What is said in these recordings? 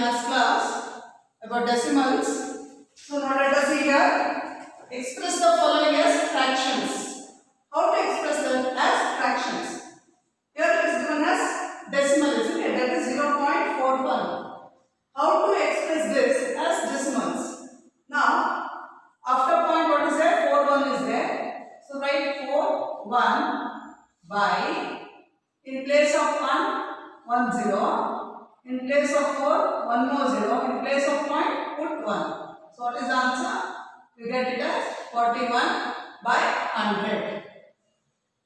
maths class about decimals. So now let us see here. Express the following as fractions. How to express them as fractions? Here it is given as decimal, isn't it? That is 0.41. How to express this as decimals? Now, after point what is there? 41 is there. So write 41 by, in place of 1, 10. In place of 4, 1 more 0. In place of point, put 1. So what is the answer? You get it as 41 by 100.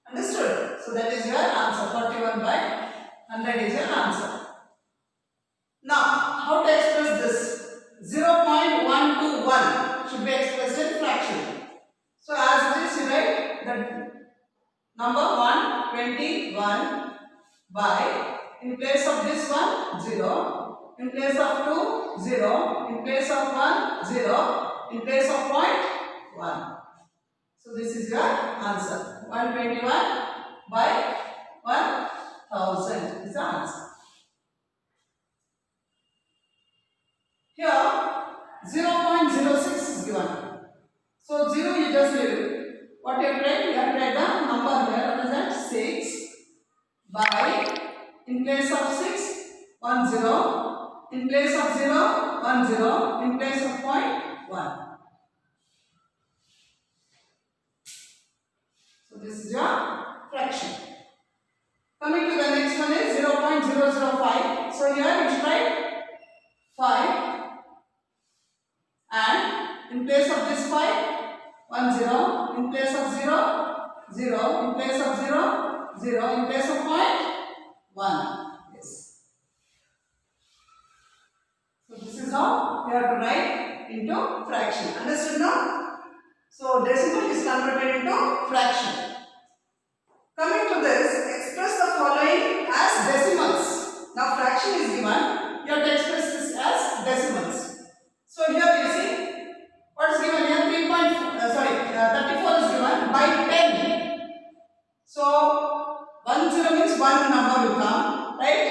Understood? So that is your answer. 41 by 100 is your answer. Now, how to express this? 0.121 should be expressed in fraction. So as this you write the number 121 by, in place of this one, 0. In place of 2, 0. In place of 1, 0. In place of point, 1. So this is your answer. 121 by 1000 is the answer. Here 0.06 is given. So 0 you just leave. What you have to write? You have to write the number here. What is that? 6 by, in place of 6, 1 0. In place of 0, 1 0. In place of point, 1. So this is your fraction. Coming to the next one is 0.005. So here you should write 5 and in place of this 5, 1 0. In place of 0, 0. In place of 0, 0. In place of point, 1. Yes. So this is how we have to write into fraction. Understood now? So decimal is converted into fraction. Coming to this, express the following as decimals. Now fraction is given. You have to express this as decimals. So here you see what is given here. 34 is given by 10. So 10 means one number will come, right?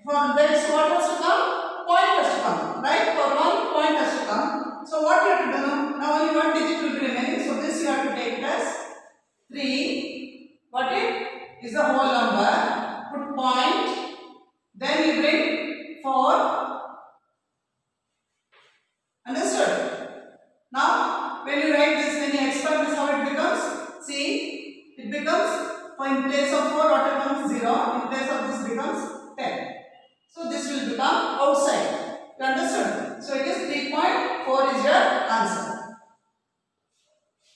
For this, what has to come? Point has to come, right? For one point has to come. So what you have to do now? Now only one digit will be remaining. So this you have to take it as 3. What it is the whole number. Put point. Then you bring 4. Understood? Now when you write this, when you expand this, how it becomes? See, it becomes, for in place of 4 what becomes 0. In place of this becomes 10. So this will become outside. You understood? So it is 3.4 is your answer.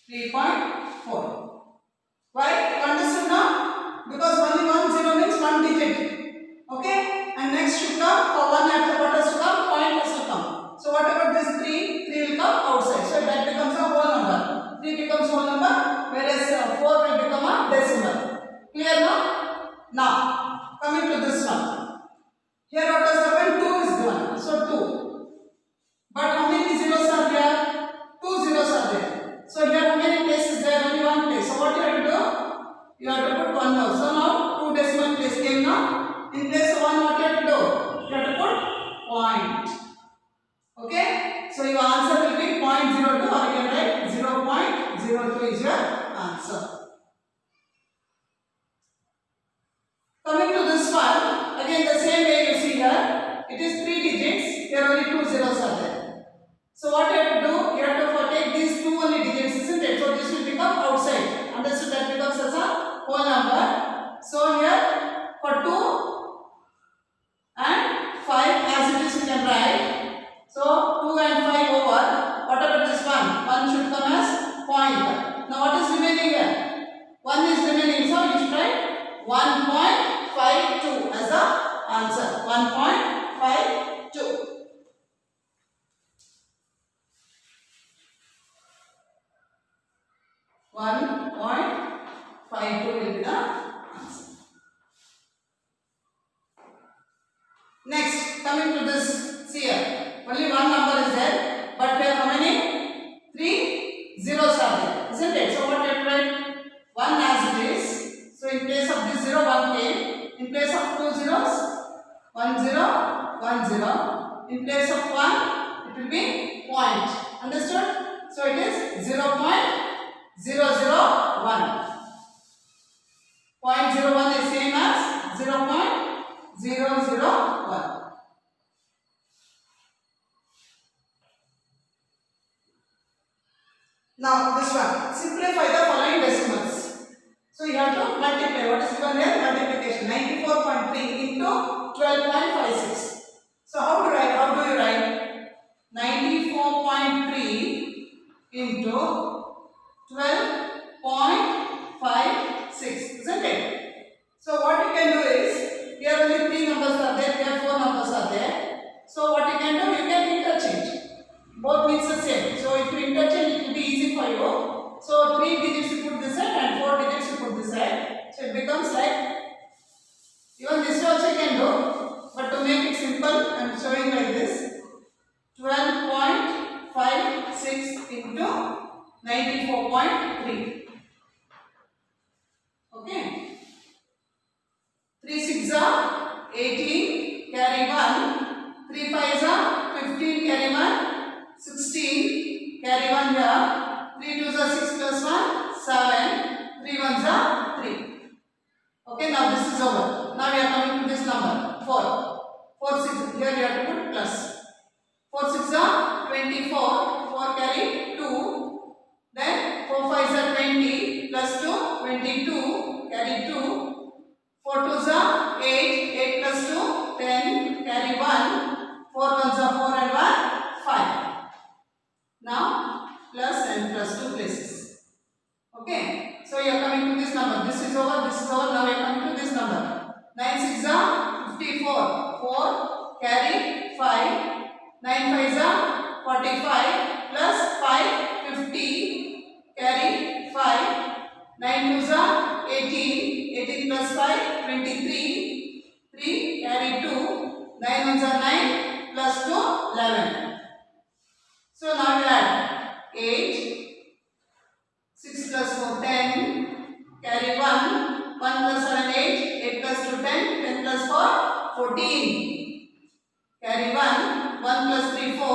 3.4. Why? You understood now? Because only 1 0 means one digit. Okay? And next should come, for 1 after what has to come? Point has to come. So what about this 3? 3 will come outside. So that becomes a whole number. 3 becomes whole number, whereas 4 will become a decimal. Clear now? Now, coming to this one. Here what has happened? 2 is given. So 2. But how many zeros are there? 2 zeros are there. So here how many places there? Only one place. So what you have to do? You have to put 1 more. So now 2 decimal place came now. In place of 1 what you have to do? You have to put point. Okay? So your answer will be 0.02 or you can write 0.02 is your answer. Coming to this one, again the same way you see here, it is 3 digits, here only 2 zeros are there. So what you have to do, you have to take these 2 only digits, isn't it? So this will become outside. Understood? That becomes as a whole number. So here for 2 and 5 as it is you can write. So 2 and 5 over, what about this one? 1 should come as point. Now what is remaining here? 1 is remaining, so you should write 1.52 as the answer. 1.52. will be the answer. Next, coming to this, see here, only one number is there, but here how many? 3 zeros are there, isn't it? So what you have to write? 1 as it is. So in place of this 0, 1 came. In place of 2 zeros, 1 0, 1 0. In place of 1, it will be point. Understood? So it is 0.001. 0.01 is same as 0.001. Now this one, simplify the following decimals. So you have to multiply. What is given here? Multiplication. 94.3 into 12.56. So how do you write? 94.3 into 12.56, isn't it? So what you can do is, here only 3 numbers are there, here 4 numbers are there. So what you can do, you can interchange. Both means the same. So if you interchange, it will be easy for you. So 3 digits you put this side and 4 digits you put this side. So it becomes like, even this also you can do, but to make it simple, I am showing like this. 12.56 into 94.3. Okay. 3 6 are 18, carry 1. 3 5 are 15, carry 1. 16, carry 1 here. 3 2 are 6 plus 1, 7. 3 1 are 3. Okay, now this is over. Now we are coming to this number 4. 4 6, here you have to put plus. 4 6 are 24, 4 carry 2. Then 4 5 are 20, plus 2, 22, carry 2. 4 2 are 8, 8 plus 2, 10, carry 1. 4 1 are 4 and 1, 5. Now plus and plus 2 places. Okay, so you are coming to this number. This is over, this is over. Now you are coming to this number. 9 6 are 54, 4 carry 5. 9 5 are 45 plus 5, 50, carry 5. 9 2 are 18, 18 plus 5, 23. 3 carry 2. 9 1 are 9 plus 2, 11. So now you add 8, 6 plus 4, 10, carry 1, 1 plus 7, 8, 8 plus 2, 10, 10 plus 4, 14, carry 1, 1 plus 3, 4,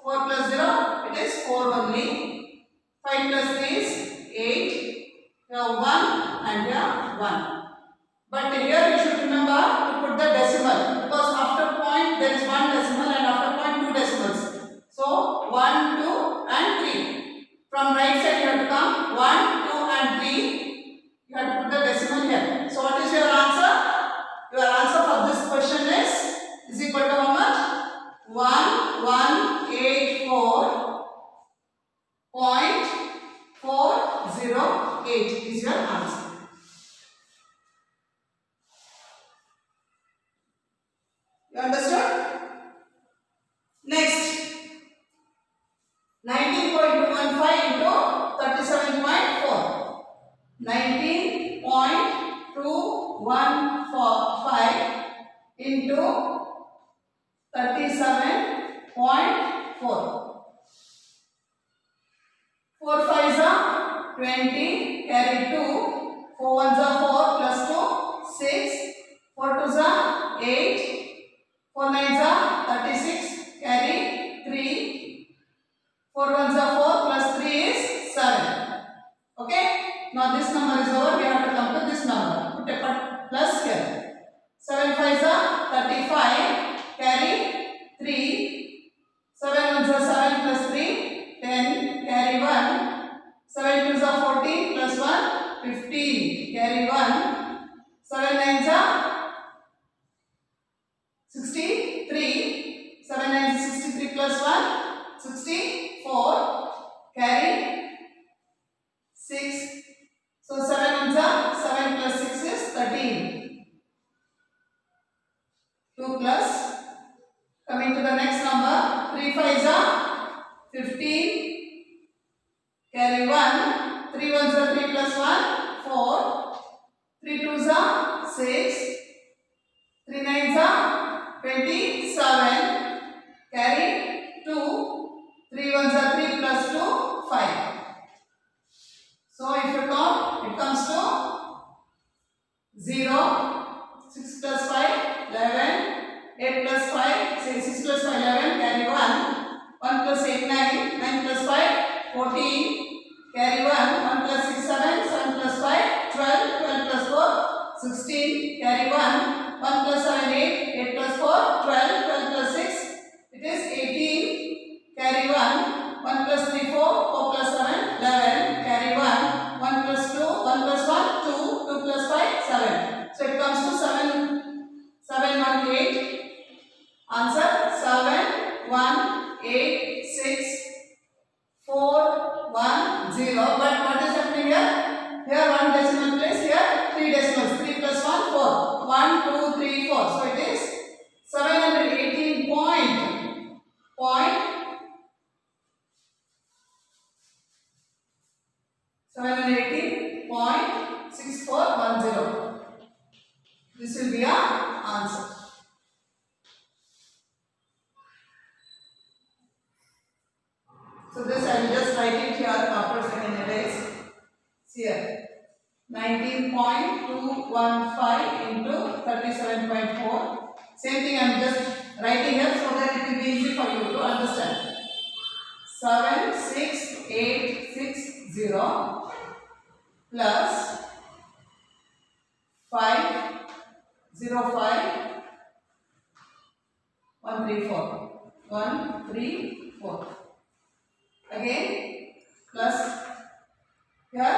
4 plus 0, it is 4 only, 5 plus 3 is 8, here 1 and here 1. But here you should remember to put the decimal, because after point there is 1 decimal and after point 2 decimals. So 1, 2 and 3. From right side you have to come 1, 2 and 3. You have to put the decimal here. So what is your answer? Your answer for this question is equal to how much? 1184.408 is your answer. You understood? Next, 19.215 into 37.4. 19.215 into 37.4. 4 5s are 20, carry 2. 4 1s are 4 plus 2, 6. 4 2s are 8. 4 9s are 36, carry 3. 4 1s are 4 plus 3 is 7. Okay. Now this number is over. We have to come to this number. Put a plus here. 7 5s are 35, carry 3. 7 1s are 7 plus 3, 10, carry 1. 7 2s are 14 plus 1, 15, carry 1. 7 9s are 63. 7 9s is 63 plus 1, 64, carry 6. So 7 ones are 7 plus 6 is 13. 2 plus. Coming to the next number. 3 5s are 15. Carry 1. 3 ones are 3 plus 1, 4. 3 2s are 6. 3 9s are 27. Carry 2. 3 ones are 3 plus 2, 5. So if you count, it comes to 0. 6 plus 5, 11. 8 plus 5, say 6 plus 5, 780.6410. This will be our answer. So this I will just write it here after second erase. Here 19.215 into 37.4. Same thing I am just writing here so that it will be easy for you to understand. 76860 plus 505 134. Again plus here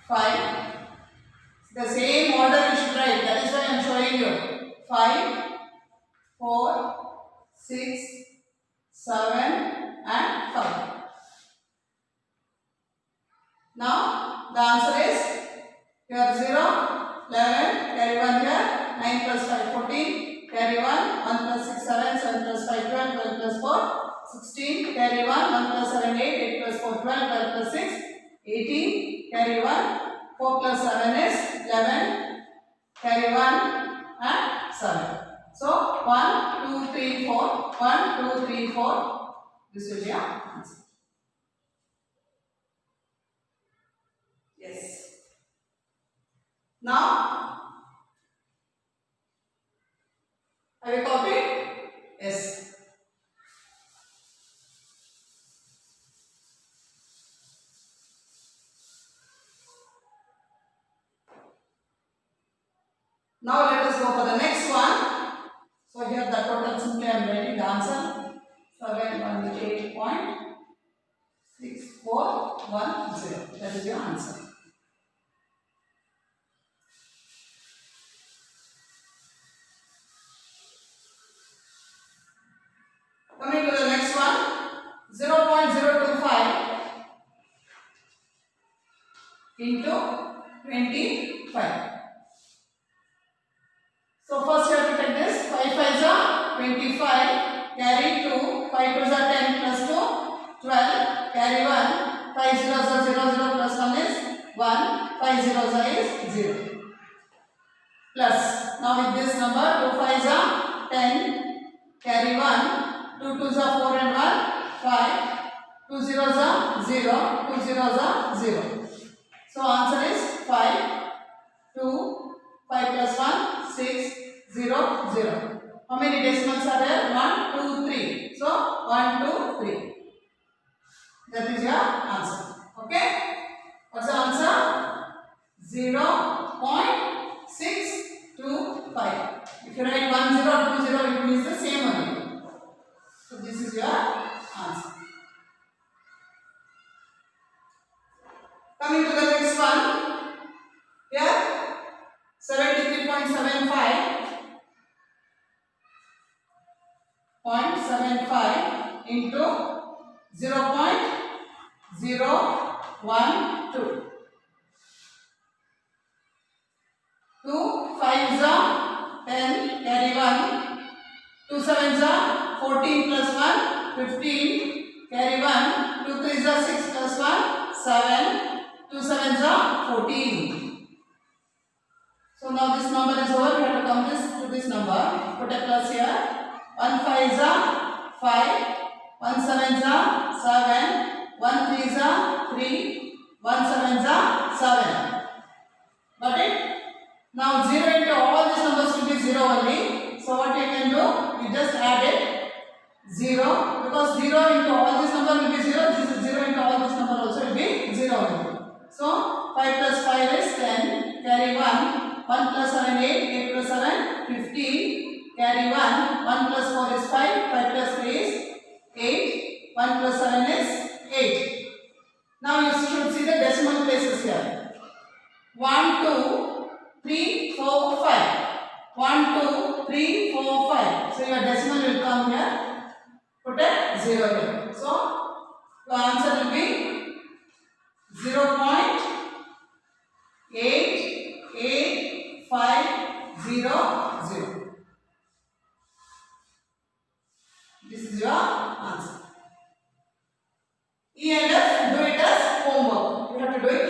5. The same order you should write. That is why I am showing you. 5, 4, 6, 7 and 5. Now the answer is here 0, 11, carry 1 here, 9 plus 5, 14, carry 1, 1 plus 6, 7, 7 plus 5, 12, 12 plus 4, 16, carry 1, 1 plus 7, 8, 8 plus 4, 12, 12 plus 6, 18, carry 1, 4 plus 7 is 11, carry 1 and 7. So 1, 2, 3, 4, 1, 2, 3, 4, this will be our answer. Yes. Now, have you copied? Yes. Now let us go for the next one. So here the total simply I am writing the answer 718.6410. That is your answer. Coming to the next one, 0.025 into 25. So first you have to take this 5 5s are 25, carry 2, 5 2s are 10 plus 2, 12, carry 1, 5 zeros are 0, 0 plus 1 is 1, 5 zeros are is 0. Plus, now with this number 2 5s are 10, carry 1, 2 2s are 4 and 1, 5, 2 zeros are 0, 2 zeros are 0. So answer is 5, 2, 5 plus 1, 6, 0, 0. How many decimals are there? 1, 2, 3. So 1, 2, 3. That is your answer. Okay? What's the answer? 0.625. If you write 1, 0, 2, 0, it means the same only. So this is your answer. Coming to the next one. Here 73.75 into 0.012. 2 5s are 10, carry 1, 2 7s are 14 plus 1, 15, carry 1, 2 3s are 6 plus 1, 7, 2 7s are 14. So now this number is over, we have to come to this number, put a plus here, 1 5s are 5, 1 7s are 7, 1 3s are 3, 1 7s are 7. Got it? Now 0 into all these numbers will be 0 only. So what you can do, you just add it 0, because 0 into all these numbers will be 0, this is 0 into all these numbers also will be 0 only. So 5 plus 5 is 10, carry 1, 1 plus 7 8, 8 plus 7 15, carry 1, 1 plus 4 is 5, 5 plus 3 is 8, 1 plus 7 is 8. Now you should see the decimal places here. 1 2 3 4 5. 1 2 3 4 5. So your decimal will come here. Put a 0 here. So your answer will be 0.88500. This is your answer. E and F, do it as homework. You have to do it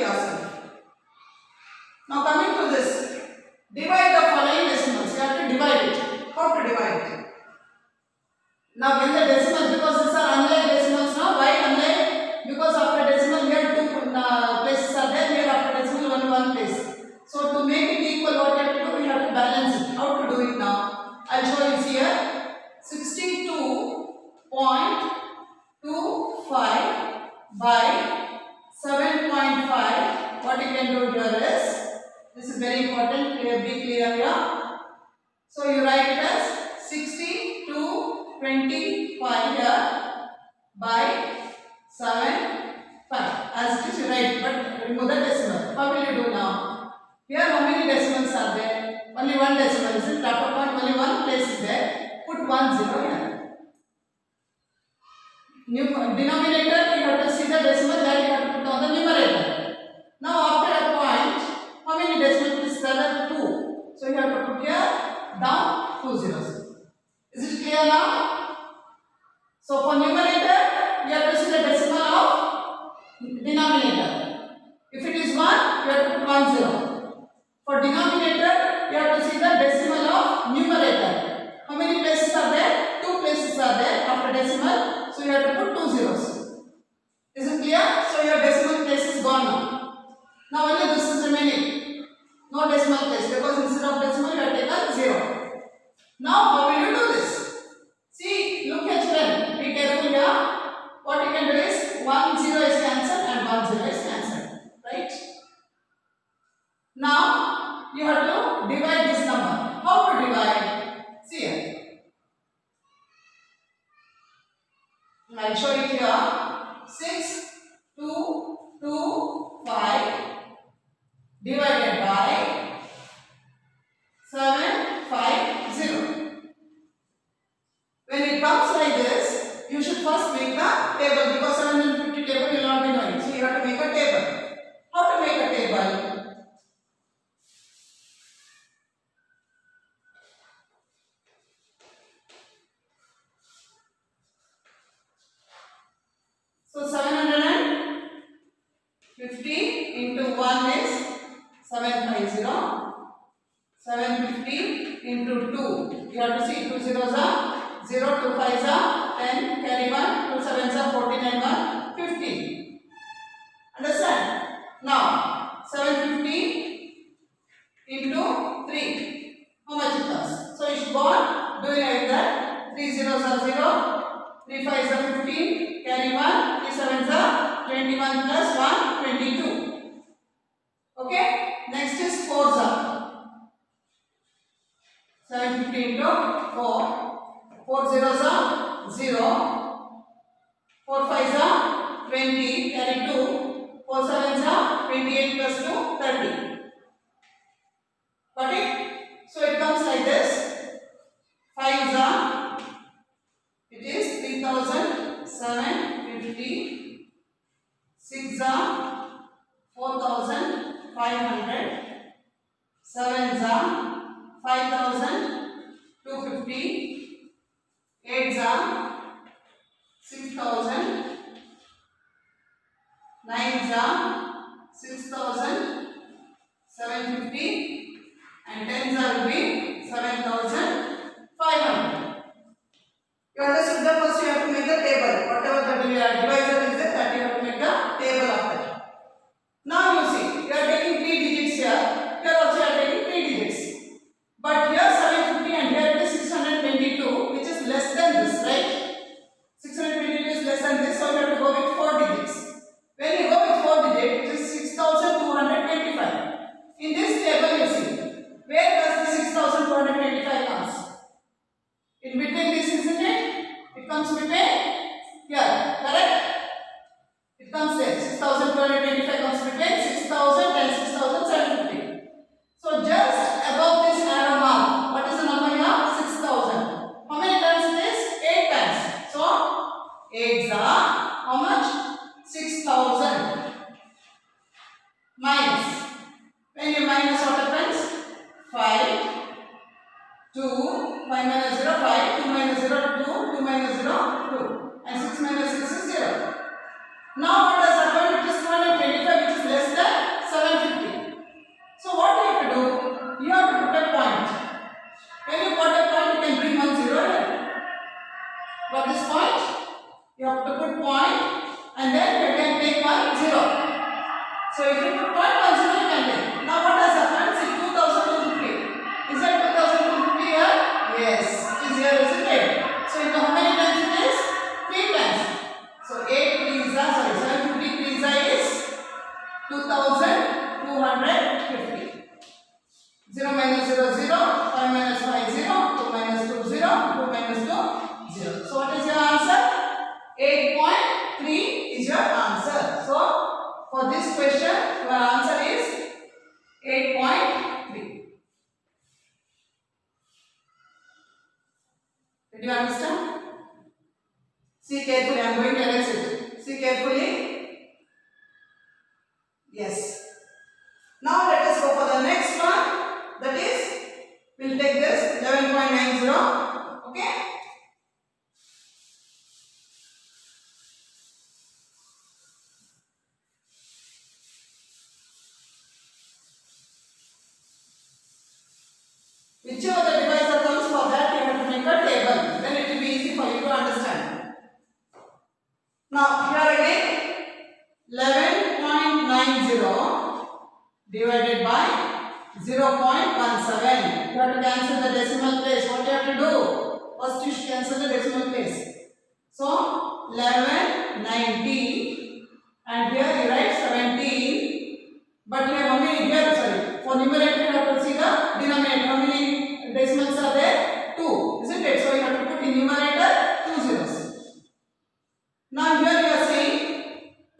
here 62.25 by 7.5. What you can do here is, this is very important, be clear here. So you write it as 62.25 here by 7.5. As it is you write, but remove the decimal. How will you do now? Here how many decimals are there? Only one decimal. Is it proper point? Only one place is there. Put 1 0 here. Denominator, you have to see the decimal, that you have to put on the numerator. Now after a point, how many decimal places are there? 2. So you have to put here down 2 zeros. Is it clear now? So for numerator, you have to see the decimal of denominator. If it is 1, you have to put 1 0. For denominator, you have to see the decimal of numerator. How many places are there? 2 places are there after decimal. So you have to put 2 zeros. Is it clear? So your decimal place is gone now. Now only this is remaining. No decimal place, because instead of decimal you have taken 0. Now how will you do this? See, look at children. Be careful here. What you can do is 1 0 is cancelled and 1 0 is cancelled. Right? Now you have to divide this number. How to divide? See here. I'll show it here. 6, 2, 2, 5 divided by 7, 5, 0. When it comes like this, you should first make the table, because 750 table will not be knowing. So you have to make a table. How to make a table? So 750 into 1 is 750. 750 into 2. You have to see 2 zeros are 0, 2 5s are 10, carry 1, 2 7s are 14 and 1, 15. Understand? Now 750 into 3. How much it comes? So you should go on doing like that. 3 zeros are 0, 3 5s are 15, carry 1, 3 7s are 21 plus 1, 22. Okay? Next is 4s are 750 into 4. 4 zeros are 0, 4 5s are 20, carry 2, 4 7s are 28 plus 2, 30. Got it? So it comes like this. 5s are, it is 3750. 6s are 4500. 7s are 5250. 8s are 6000. 9s are 6750. And 10s are will be 7500. You understood that? First you have to make the table. Whatever the divisor is there, that you have to make the table of that. Now you see, you are taking 3 digits here. Here also you are taking 3 digits. But here 750 and here it is 622, which is less than this, right? 622 is less than this, so you have to go with 4 digits. When you go with 4 digits, it is 6225. In this table you see, where does the 6225 comes? In between this, isn't it? It comes between here, correct? It comes there. 6225 comes between 6000 and 6750. So just above this arrow mark, what is the number here? 6000. How many times it is? 8 times. So 8s are how much? 6000 minus. When you minus, what happens? 5, 2, 5 minus 0, 5, 2 minus 0, 2, 2 minus 0, 2, and 6 minus 6 is 0. Now what has happened? It is 225, which is less than 750. So what you have to do? You have to put a point. When you put a point, you can bring 1 0 here. Got this point? You have to put point, and then you can take 1 0. So if you put point 1 0, you can take. Now what has happened? See 2250. Is that 2250 here? Yes, it is here Did you understand? See carefully. I am going to erase it. See carefully. Yes. Now let us go for the next one. That is, we will take this 11.90. Okay. Whichever the divisor comes, for that you have to make a table. Then it will be easy for you to understand. Now here again 11.90 divided by 0.17. You have to cancel the decimal place. What you have to do? First you should cancel the decimal place. So 1190 and here you write 17. But here how many? Here sorry. For numerator you have to see the denominator. How many decimals are there? 2. Isn't it? So you have to put in numerator 2 zeros. Now here you are saying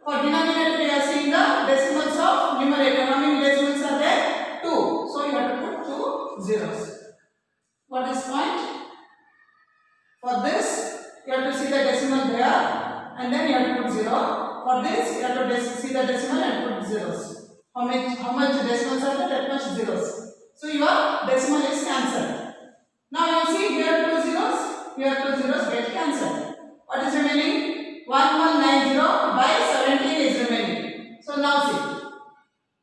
for denominator you are seeing the decimals of numerator. How many decimals are there? 2. So you have to put 2 zeros. What is point? For this you have to see the decimal there and then you have to put 0. For this you have to see the decimal and put zeros. How much decimals are there? That much zeros. So your decimal is cancelled. Now you see here 2 zeros, here 2 zeros get cancelled. What is remaining? 1190 by 17 is remaining. So now see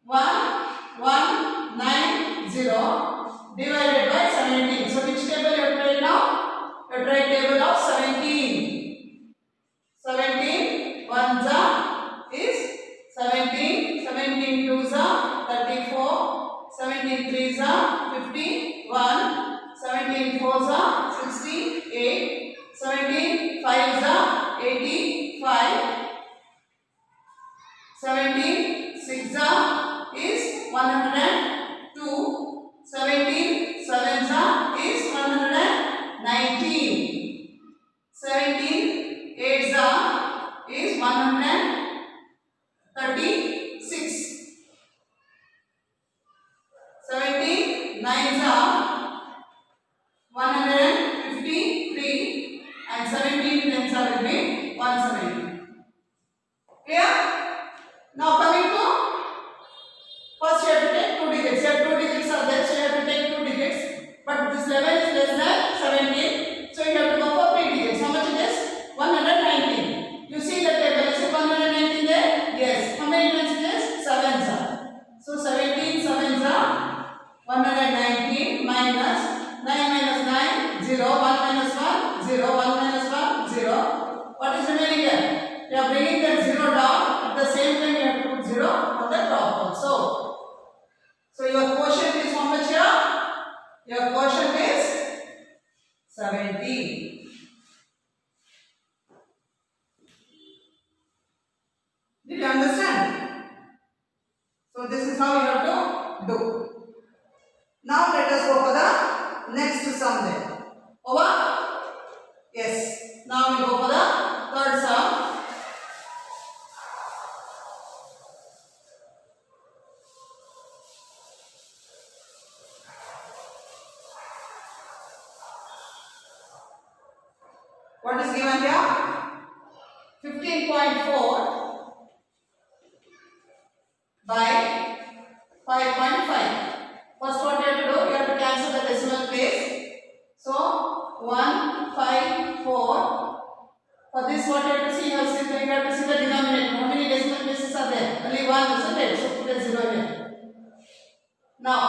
1190 divided by 17. So which table you have to write now? You have to write table of 17. 17 1 is 17. 17 2 34. 17 3 51. 17 4 68. 17 5 85. 17 6 is 102. 17 7 is 119. 17 8 is 136. 17 9 153 and 17 tens will be 170. Clear? Now coming to first you have to take 2 digits. Here 2 digits are there, so you have to take 2 digits. But this 11 is less than 17, so you have to go for 3 digits. How much it is? 119. You see the table. Is it 119 there? Yes. How many times it is? 7s are. So 17 7s are 119 minus 9 minus 9 0. 1 minus 1 0. 1 minus 1 0. What is remaining here? You are bringing that 0 down. At the same time you have to put 0 on the top also. So your quotient is how much here? Your quotient is 70. Did you understand? So this is how you have to do. Now let us go for the next sum then. Over? Yes. Now we go for the third sum. What is given here? 15.4 by 5.5. First what you have to do? You have to cancel the decimal place. So 1, 5, 4. For this what you have to see? You have to see the denominator. How many decimal places are there? Only 1, isn't it? So put a 0 here. Now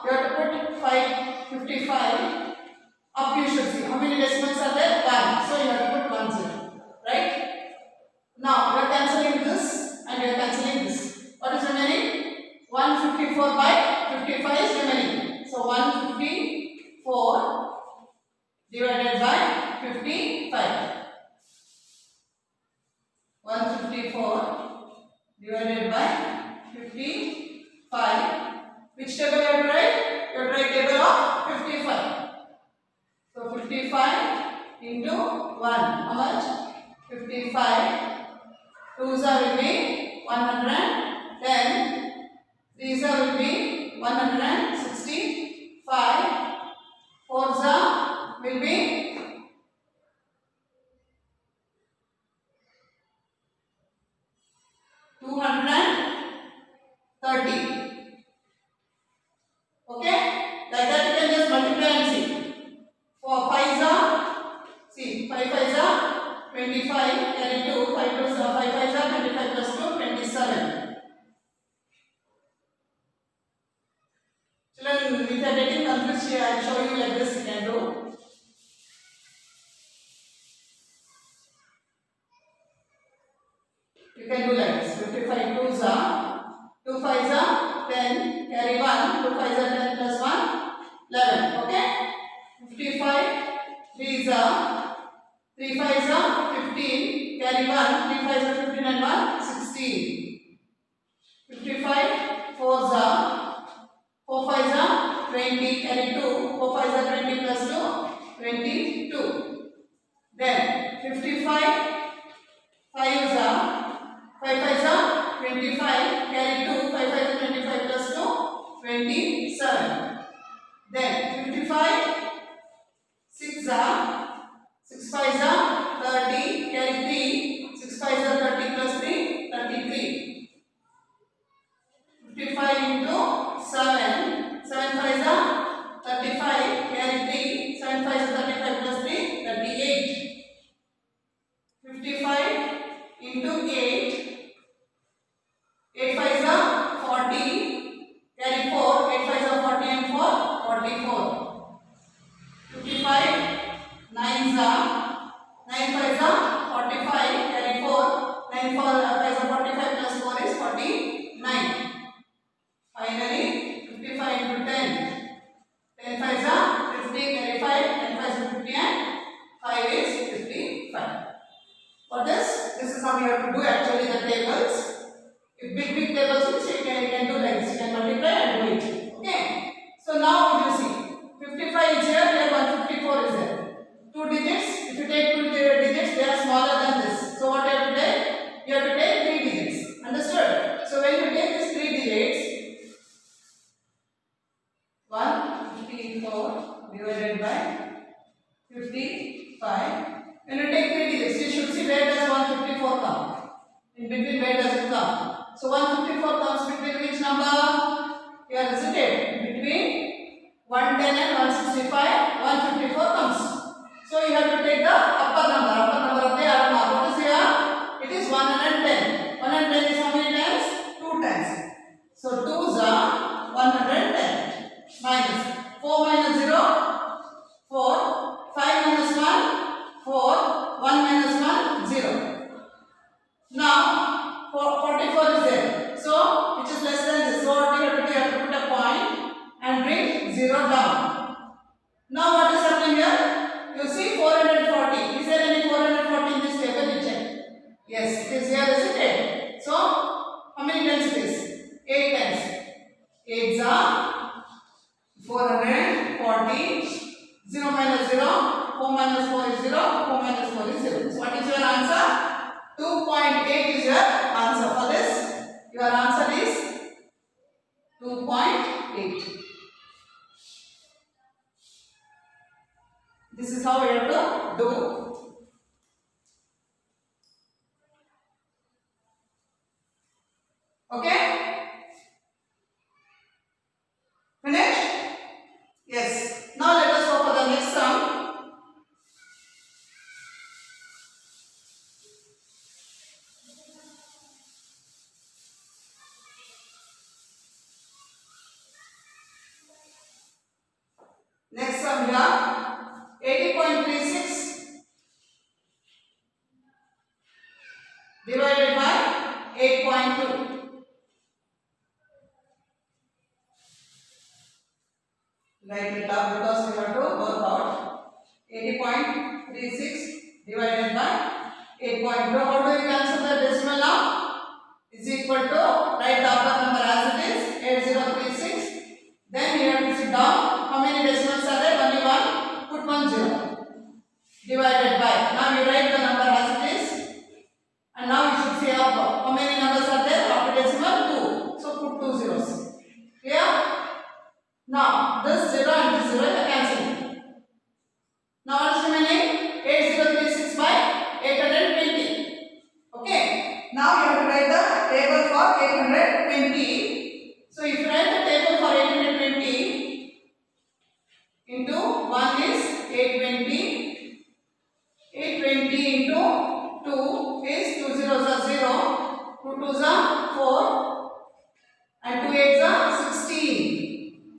you have to put 555. Up you should see. How many decimals are there? 1. So you have to put 1 0. Right? Now you are cancelling this and you are cancelling this. What is remaining? 154 by 55 is remaining. So 154 divided by 55. 154 divided by 55. Which table you have to write? You have to write table of 55. So 55 into 1. How much? 55. 2s will be 110. 3s will be 165. 4s will be 25, carry 2, 5 plus 5 5 are 25 plus 2, 27. Children, if you are getting confused here, I will show you like this you can do. You can do like this. 55 2s are 2 5s are 10, carry 1, 2 5s are 10 plus 1, 11. Okay? 55 3s are 3 5s are 15, carry 1, 3 5s are 15 and 1, 16. 55 4s are 4 5s are 20, carry 2, 4 5s are 20 plus 2, 22. Then 55 5s are 5 5s are 25, carry 2, 5 5s are 25 plus 2, 27. Then 55 6 are 6 5s are 30, carry 3, 6 5s are 30 plus 3, 33. 55 into 7, 7 5s are 35, carry 3, 7 5s are 35 plus 3, 38. 55 into 8, 8 5s are 40, carry 4, 8 5s are 40 and 4, 44. 55 9s are 9 5s are 45, carry 4, 9 5s are 45 plus 4 is 49. Finally 55 into 10, 10 5s are 50, carry 5, 10 5s are 50 and 5 is 55. For this is how you have to do actually the tables. If big tables which you can do like this, you can multiply and do it. Okay. So now you see 55 is here, here 154 is there. 2 digits, if you take 2 digits, they are smaller than this. So what you have to take? You have to take 3 digits. Understood? So when you take these 3 digits, 154 divided by 55. When you take 3 digits, you should see where does 154 come. In between, where does it come? So 154 comes between which number? Here is it? Between 110 and 165, 154 comes. So you have to take the upper number of the RMR. What is here? It is 110. 110 is how many times? 2 times. So 2s are 110. Minus 4 minus 0, 4. 5 minus 1, 4. 1 minus 1, 0. Now 44 is there. So which is less than this. So what you have to do? You have to put a point and bring 0 down. Now what is happening here? You see 440. Is there any 440 in this table? You check. Yes, it is here, isn't it? So how many times it is? 8 times. 8s are 440. 0 minus 0. 4 minus 4 is 0. 4 minus 4 is 0. So what is your answer? 2.8 is your answer for this. Your answer is 2.8. This is how you have to do. Okay? Finished? Yes. Now let us go for the next sum. Next sum here, 80.36 divided by 8.2. Write it up because we have to work out. 80.36 divided by 8.2. How do you cancel the decimal now? Is equal to, write the upper number as it is, 8036. Then you have to sit down. How many decimals are there? Only one. Put 1 0. Divided by. Now you write the number as it is. And now you should see how many numbers are there after decimal? 2. So put 2 zeros. Clear? Now this 0 and this 0 are cancelling. Now what is remaining? 8036 by 820. Okay. Now you have to write the table for 820. So if you write the table for 820 into 1 is 820. 820 into 2 is 2 zeros are 0, 2 twos are 4, and 2 eights are 16.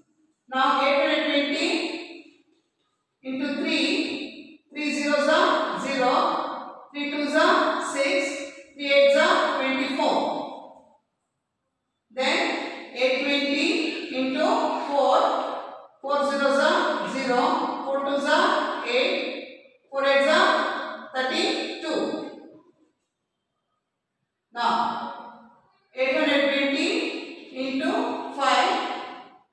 Now 820 into 3, 3 zeros are 0, 3 twos are 6, 3 eights are 24. Then 820 into 4, 4 zeros are 0, 4 twos are 8, 4 eights are 32. Now 820 into 5,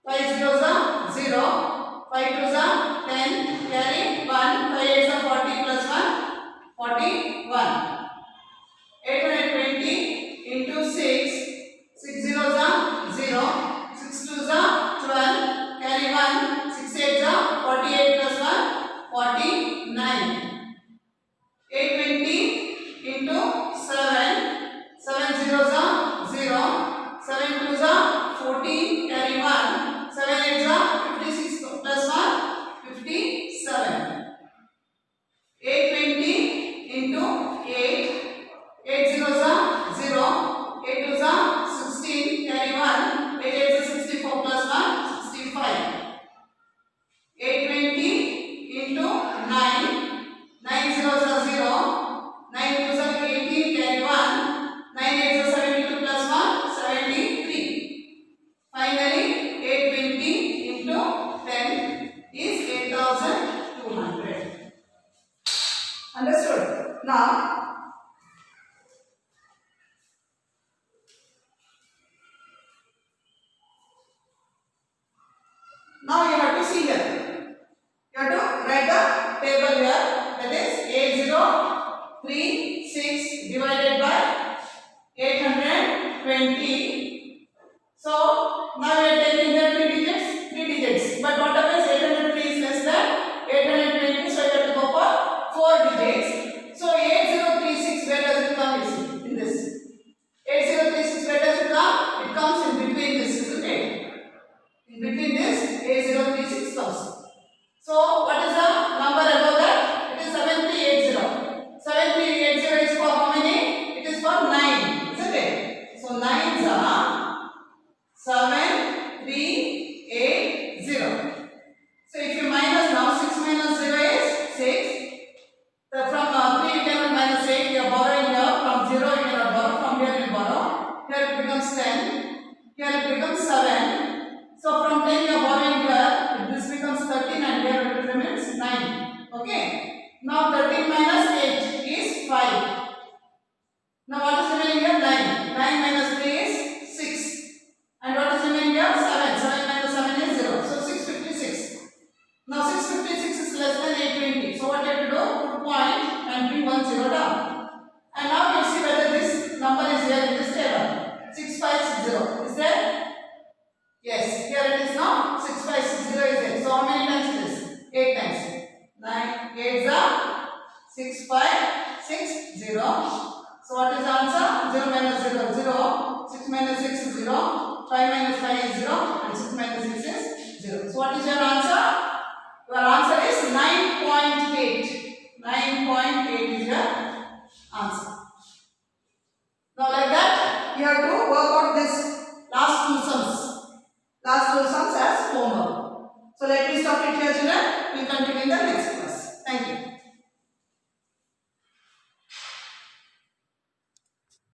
5 zeros are 0, 5 twos are 10, carry 1, 5 eights are 40 plus 1, 41. 820 into 6, 6 zeros are 0, 6 twos are 12, carry 1, 6 eights are 48 plus 1, 49. 820 into 7, 7 zeros are 0, 7 twos are 14, carry 1, 7 eights are 56 plus 1, 57. 820 into 8, 8 zeros are 0, 8 twos are 16, carry 1, 8 eights are 64 plus 1, 65. 820 into 9, 9 zeros are 0, 9 twos are 18, carry 1, 9 eights are 72 plus 1, 73. Finally, 820 into 10 is 8200. Understood? Now you have to see here. You have to write the table here. That is 8036 divided by 820. So now we are taking here 3 digits, 3 digits. But what happens? 803 is less than 820, so you have to go for 4 digits. So 8036, where does it come? You see in this 8036, where does it come? It comes in between this, isn't it? In between this 8036 comes. So what is the number above that? It is 7380. 7380 is for how many? It is for 9, isn't it? So 9s are 7380. So if you minus now, 6 minus 0 is 6. So from 3 you cannot minus 8. You are borrowing here. From 0 you cannot borrow. From here you borrow. Here it becomes 10. Here it becomes 7. So from 10 you are borrowing here, this becomes 13 and here it remains 9. Okay. Now 13 minus 8 is 5. Now what is remaining here? 9. 9 minus 3 is 6. And what is remaining here? 7. 7 minus 7 is 0. So 656. Now 656 is less than 820. So what you have to do? Put point and bring 1 0 down. And now you see whether this number is here in this table. 6560. Is there? Yes, here it is now. 6560 is there. So how many times it is? 8 times. 9 8s are 6560. So what is the answer? 0 minus 0 0. 6 minus 6 is 0. 5 minus 5 is 0. And 6 minus 6 is 0. So what is your answer?